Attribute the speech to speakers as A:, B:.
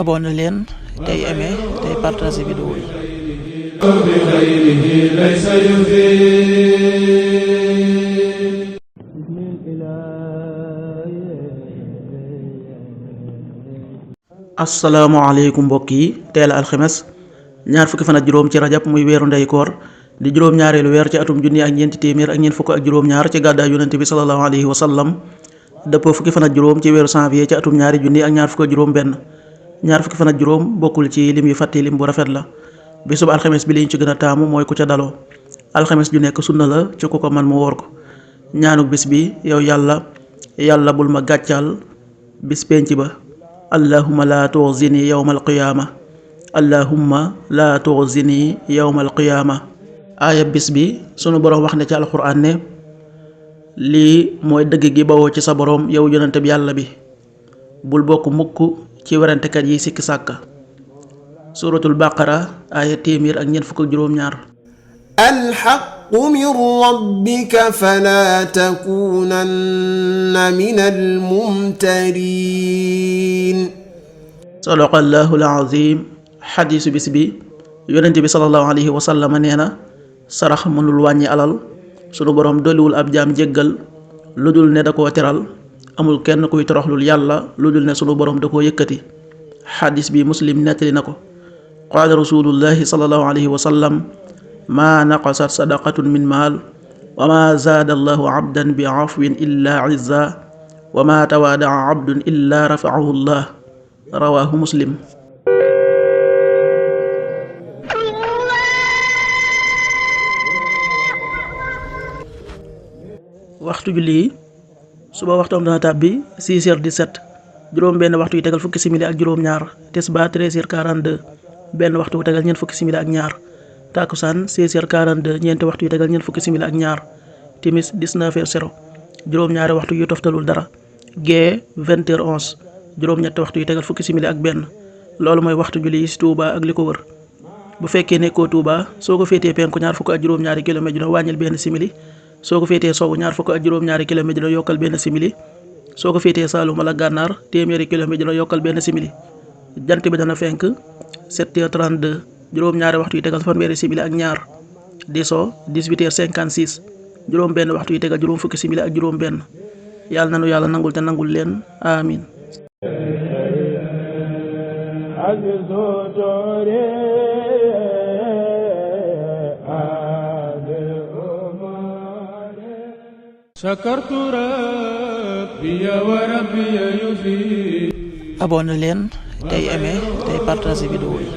A: abonné leen tey aimé tey partagé vidéo yi.
B: asalaamaaleykum mbokk yi teel a alxames ñaar fukki fan ak juróom ci rajab muy weeru ndey koor di juróom-ñaareelu weer ci atum junni ak ñeenti téeméer ak ñeent fukk ak juróom-ñaar ci gàddaay yonente bi sallallahu alayhi wa sallam dëppoo fukki fan ak juróom ci weeru janvier ci atum ñaari junni ak ñaar fukk ak juróom benn ñaar fukki fan ak juróom bokkul ci lim yu fàtte lim bu rafet la bisub alxames bi liñ ci gën a taamu mooy ku ca daloo alxames ju nekk sunna la ci ku ko man mu woor ko ñaanuk bis bi yow yàlla bul ma gàccal bis penc ba allahumma la tuxzini yawmal qiyaama allahumma la tuxzini yawmal qiyaama aaya bis bi sunu boroom wax ne ci alxuraan ne lii mooy dëgg gi bawoo ci sa boroom yow yonente bi yàlla bi bul bokk mukk ci werantekat yi sikki sàkka suratul baqara aaya téeméer ak ñeent fukk ak juróom-ñaar
C: alxaqu min rabbika fala takunanna minal mumtarin
B: sadaqallahu alazim xadiisu bis bi yonente bi sallallahu alayhi wa sallam nee na sarax mënul wàññi alal sunu boroom dolliwul ab jaam jéggal lu dul ne da koo teral amul kenn kuy toroxlul yàlla lu dul ne sunu boroom da koo yëkkati xadis bi muslim nettali na ko qaala rasulullahi sallallahu alayhi wa sallam maa naqasat sadaqatun min maal wa maa zaada allahu abdan bi afwin illa izza wa maa tawaadaa abdun illa rafaahu llah rawaahu muslim. waxtu julli yi suba waxtoom dana tàbbi 6h17 juróom benn waxtu yu tegal fukki simili ak juróom ñaar tisbaar 13h42 benn waxtu yu tegal ñeent fukki simili ak ñaar takkusaan 16h42 ñeenti waxtu yu tegal ñeent fukki simili ak ñaar timis 19h0 juróom ñaari waxtu yu toftalul dara gee 20h11 juróom ñetti waxtu yu tegal fukki simili ak benn loolu mooy waxtu julli yi ci Touba ak li ko wër bu fekkee nekkoo Touba soo ko féetee penku ñaar fukk ak juróom ñaari kilomètre dina wàññil benn simili soo ko féetee sowwu ñaar fukk ak juróom-ñaari kilomètre dina yokkal benn simili soo ko féetee Saalum wala Gànnaar téeméeri kilomètre dina yokkal benn simili jant bi dana fenk 7h32 juróom-ñaari waxtu yu tegal fanweeri simili ak ñaar di so 18h56 juróom benn waxtu yu tegal juróom fukki simili ak juróom benn yàlla nanu yàlla nangul te nangul leen amin
A: abonné leen tey aimé tey partagé vidéo yi.